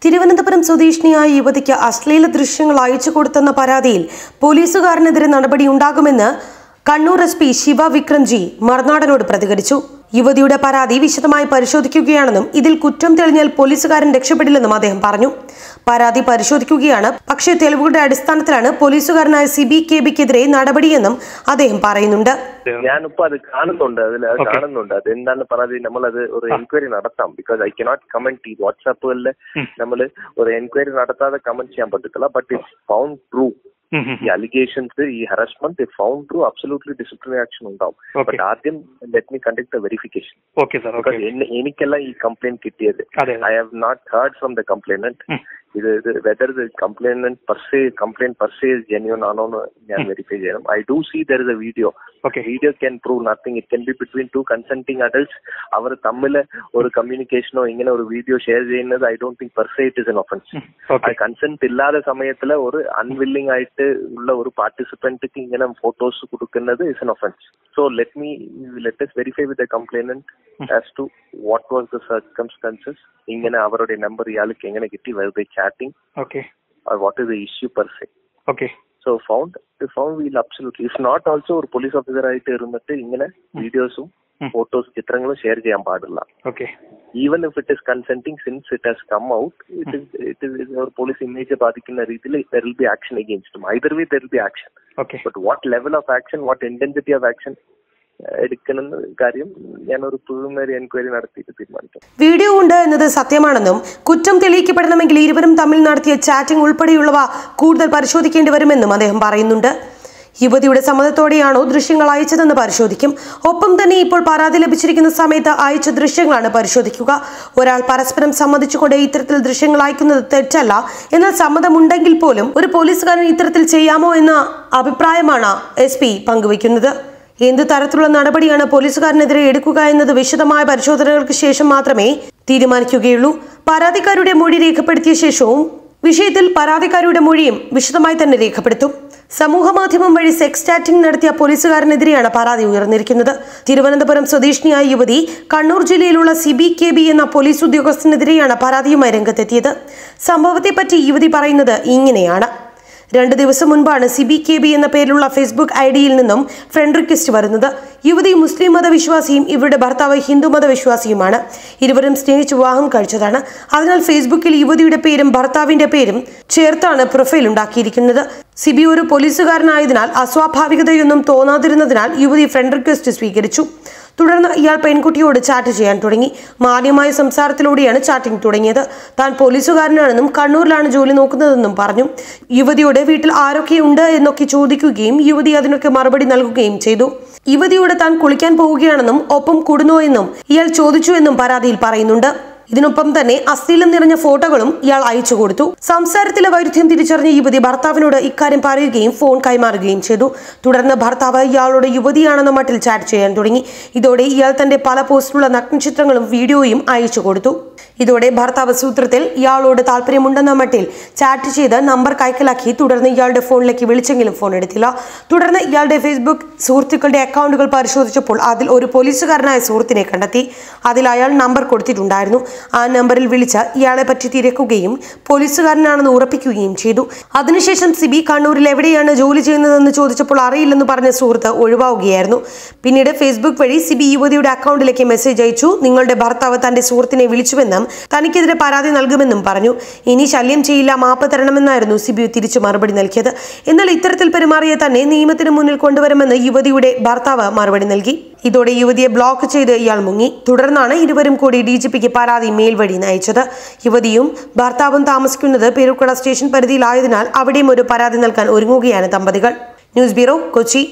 തിരുവനന്തപുരം സ്വദേശിനിയായ യുവതിക്ക് അശ്ലീല ദൃശ്യങ്ങൾ അയച്ചു കൊടുത്തെന്ന പരാതിയിൽ പോലീസുകാരനെതിരെ നടപടിയുണ്ടാകുമെന്ന് കണ്ണൂർ എസ്.പി. ശിവ വിക്രംജി മറുനാടനോട് പ്രതികരിച്ചു. യുവതിയുടെ പരാതി വിശദമായി പരിശോധിക്കുകയാണെന്നും ഇതിൽ കുറ്റം തെളിഞ്ഞാൽ പോലീസുകാരൻ രക്ഷപ്പെടില്ലെന്നും അദ്ദേഹം പറഞ്ഞു. പരാതി പരിശോധിക്കുകയാണ്, പക്ഷേ തെളിവുകളുടെ അടിസ്ഥാനത്തിലാണ് പോലീസുകാരനായ CBKBക്കെതിരെ നടപടിയെന്നും അദ്ദേഹം പറയുന്നുണ്ട്. ഞാനിപ്പോ അത് കാണുന്നുണ്ട്, അതെന്താണ് പരാതി, നമ്മളത് ഒരു എൻക്വയറി നടത്താം. Because I cannot comment. ഈ വാട്സാപ്പുകളിൽ നമ്മൾ ഒരു എൻക്വയറി നടത്താതെ കമന്റ് ചെയ്യാൻ പറ്റത്തില്ല. But it's found true. ഈ അലിഗേഷൻസ്, ഈ harassment found true, absolutely disciplinary action ഉണ്ടാവും. ബട്ട് ആദ്യം let me conduct a verification. എനിക്കല്ല ഈ കംപ്ലൈന്റ് കിട്ടിയത്. I have not heard from the complainant. ഇത് whether the complaint per se is genuine ആണോ എന്ന് ഞാൻ വെരിഫൈ ചെയ്യണം. I do see there is a video. Video can prove nothing. It can be between two consenting adults. അവർ തമ്മിൽ ഒരു കമ്മ്യൂണിക്കേഷനോ ഇങ്ങനെ ഒരു വീഡിയോ ഷെയർ ചെയ്യുന്നത് I don't think per se it is an offense. Consent ഇല്ലാതെ സമയത്തില് ഒരു അൺവില്ലിംഗ് ആയിട്ട് ഉള്ള ഒരു പാർട്ടിസിപ്പന്റിക്ക് ഇങ്ങനെ ഫോട്ടോസ് കൊടുക്കുന്നത് is an offense. So let us verify with the complainant as to what was the circumstances. ഇങ്ങനെ അവരുടെ നമ്പർ ഇയാൾക്ക് എങ്ങനെ കിട്ടി, were they chatting, or what is the issue per se. So found will absolutely, if not also ഒരു police officer ആയിട്ട് ഇരുന്നിട്ട് ഇങ്ങനെ വീഡിയോസും ഫോട്ടോസ് ചിത്രങ്ങളും ഷെയർ ചെയ്യാൻ പാടില്ല. Even if it is consenting, since it has come out, it is our police image ബാധിക്കുന്ന രീതിയിൽ there will be action against him. Either way there will be action. But what level of action, what intensity of action എടുക്കുന്ന കാര്യം ഞാനൊരു preliminary enquiry നടത്തിയിട്ട് തീരുമാനിക്കും. Video ഉണ്ട് എന്നത് സത്യമാണെന്നും കുറ്റം തെളിയിക്കപ്പെടണമെങ്കിൽ ഇരുവരും തമ്മിൽ നടത്തിയ ചാറ്റിംഗ് ഉൾപ്പെടെയുള്ളവ കൂടുതൽ പരിശോധിക്കേണ്ടി വരുമെന്നും അദ്ദേഹം പറയുന്നുണ്ട്. യുവതിയുടെ സമ്മതത്തോടെയാണോ ദൃശ്യങ്ങൾ അയച്ചതെന്ന് പരിശോധിക്കും. ഒപ്പം തന്നെ ഇപ്പോൾ പരാതി ലഭിച്ചിരിക്കുന്ന സമയത്ത് അയച്ച ദൃശ്യങ്ങളാണ് പരിശോധിക്കുക. ഒരാൾ പരസ്പരം സമ്മതിച്ചുകൊണ്ട് ഇത്തരത്തിൽ ദൃശ്യങ്ങൾ അയക്കുന്നത് തെറ്റല്ല. എന്നാൽ സമ്മതമുണ്ടെങ്കിൽ പോലും ഒരു പോലീസുകാരൻ ഇത്തരത്തിൽ ചെയ്യാമോ എന്ന അഭിപ്രായമാണ് SP പങ്കുവയ്ക്കുന്നത്. എന്ത് തരത്തിലുള്ള നടപടിയാണ് പോലീസുകാരനെതിരെ എടുക്കുക എന്നത് വിശദമായ പരിശോധനകൾക്ക് ശേഷം മാത്രമേ തീരുമാനിക്കുകയുള്ളൂ. പരാതിക്കാരുടെ മൊഴി രേഖപ്പെടുത്തിയ ശേഷവും വിഷയത്തിൽ പരാതിക്കാരുടെ മൊഴിയും വിശദമായി തന്നെ രേഖപ്പെടുത്തും. സമൂഹമാധ്യമം വഴി സെക്സ് ചാറ്റിംഗ് നടത്തിയ പോലീസുകാരനെതിരെയാണ് പരാതി ഉയർന്നിരിക്കുന്നത്. തിരുവനന്തപുരം സ്വദേശിനിയായ യുവതി കണ്ണൂർ ജില്ലയിലുള്ള CBKB എന്ന പോലീസ് ഉദ്യോഗസ്ഥനെതിരെയാണ് പരാതിയുമായി രംഗത്തെത്തിയത്. സംഭവത്തെപ്പറ്റി യുവതി പറയുന്നത് ഇങ്ങനെയാണ്. 2 ദിവസം മുൻപാണ് CBKB എന്ന പേരിലുള്ള ഫേസ്ബുക്ക് ഐഡിയിൽ നിന്നും ഫ്രണ്ട് റിക്വസ്റ്റ് വരുന്നത്. യുവതി മുസ്ലിം മതവിശ്വാസിയും ഇവരുടെ ഭർത്താവ് ഹിന്ദു മതവിശ്വാസിയുമാണ്. ഇരുവരും സ്നേഹിച്ച് വിവാഹം കഴിച്ചതാണ്. അതിനാൽ ഫേസ്ബുക്കിൽ യുവതിയുടെ പേരും ഭർത്താവിന്റെ പേരും ചേർത്താണ് പ്രൊഫൈൽ ഉണ്ടാക്കിയിരിക്കുന്നത്. സിബി ഒരു പോലീസുകാരനായതിനാൽ അസ്വാഭാവികതയൊന്നും തോന്നാതിരുന്നതിനാൽ യുവതി ഫ്രണ്ട് റിക്വസ്റ്റ് സ്വീകരിച്ചു. തുടർന്ന് ഇയാൾ പെൺകുട്ടിയോട് ചാറ്റ് ചെയ്യാൻ തുടങ്ങി. മാന്യമായ സംസാരത്തിലൂടെയാണ് ചാറ്റിംഗ് തുടങ്ങിയത്. താൻ പോലീസുകാരനാണെന്നും കണ്ണൂരിലാണ് ജോലി നോക്കുന്നതെന്നും പറഞ്ഞു. യുവതിയോട് വീട്ടിൽ ആരൊക്കെയുണ്ട് എന്നൊക്കെ ചോദിക്കുകയും യുവതി അതിനൊക്കെ മറുപടി നൽകുകയും ചെയ്തു. യുവതിയോട് താൻ കുളിക്കാൻ പോവുകയാണെന്നും ഒപ്പം കൂടുന്നോ എന്നും ഇയാൾ ചോദിച്ചു എന്നും പരാതിയിൽ പറയുന്നുണ്ട്. ഇതിനൊപ്പം തന്നെ അശ്ലീലം നിറഞ്ഞ ഫോട്ടോകളും ഇയാൾ അയച്ചു കൊടുത്തു. സംസാരത്തിലെ വൈരുദ്ധ്യം തിരിച്ചറിഞ്ഞ യുവതി ഭർത്താവിനോട് ഇക്കാര്യം പറയുകയും ഫോൺ കൈമാറുകയും ചെയ്തു. തുടർന്ന് ഭർത്താവ് ഇയാളോട് യുവതിയാണെന്ന മട്ടിൽ ചാറ്റ് ചെയ്യാൻ തുടങ്ങി. ഇതോടെ ഇയാൾ തന്റെ പല പോസ്റ്റിലുള്ള നഗ്നചിത്രങ്ങളും വീഡിയോയും അയച്ചു കൊടുത്തു. ഇതോടെ ഭർത്താവ് സൂത്രത്തിൽ ഇയാളോട് താല്പര്യമുണ്ടെന്ന മട്ടിൽ ചാറ്റ് ചെയ്ത് നമ്പർ കൈക്കലാക്കി. തുടർന്ന് ഇയാളുടെ ഫോണിലേക്ക് വിളിച്ചെങ്കിലും ഫോൺ എടുത്തില്ല. തുടർന്ന് ഇയാളുടെ ഫേസ്ബുക്ക് സുഹൃത്തുക്കളുടെ അക്കൗണ്ടുകൾ പരിശോധിച്ചപ്പോൾ അതിൽ ഒരു പോലീസുകാരനായ സുഹൃത്തിനെ കണ്ടെത്തി. അതിൽ അയാൾ നമ്പർ കൊടുത്തിട്ടുണ്ടായിരുന്നു. ആ നമ്പറിൽ വിളിച്ച് ഇയാളെ പറ്റി തിരക്കുകയും പോലീസുകാരനാണെന്ന് ഉറപ്പിക്കുകയും ചെയ്തു. അതിനുശേഷം സിബി കണ്ണൂരിൽ എവിടെയാണ് ജോലി ചെയ്യുന്നതെന്ന് ചോദിച്ചപ്പോൾ അറിയില്ലെന്ന് പറഞ്ഞ സുഹൃത്ത് ഒഴിവാവുകയായിരുന്നു. പിന്നീട് ഫേസ്ബുക്ക് വഴി സിബി യുവതിയുടെ അക്കൗണ്ടിലേക്ക് മെസ്സേജ് അയച്ചു. നിങ്ങളുടെ ഭർത്താവ് തന്റെ സുഹൃത്തിനെ വിളിച്ചുവെന്നും തനിക്കെതിരെ പരാതി നൽകുമെന്നും പറഞ്ഞു. ഇനി ശല്യം ചെയ്യില്ല, മാപ്പ് തരണമെന്നായിരുന്നു സിബി തിരിച്ചു മറുപടി നൽകിയത്. എന്നാൽ ഇത്തരത്തിൽ പെരുമാറിയ തന്നെ നിയമത്തിന് മുന്നിൽ കൊണ്ടുവരുമെന്ന് യുവതിയുടെ ഭർത്താവ് മറുപടി നൽകി. ഇതോടെ യുവതിയെ ബ്ലോക്ക് ചെയ്ത് ഇയാൾ മുങ്ങി. തുടർന്നാണ് ഇരുവരും കൂടി DGPക്ക് പരാതി മെയിൽ വഴി അയച്ചത്. യുവതിയും ഭർത്താവും താമസിക്കുന്നത് പേരുക്കട സ്റ്റേഷൻ പരിധിയിലായതിനാൽ അവിടെയും ഒരു പരാതി നൽകാൻ ഒരുങ്ങുകയാണ് ദമ്പതികൾ. News bureau, Kochi.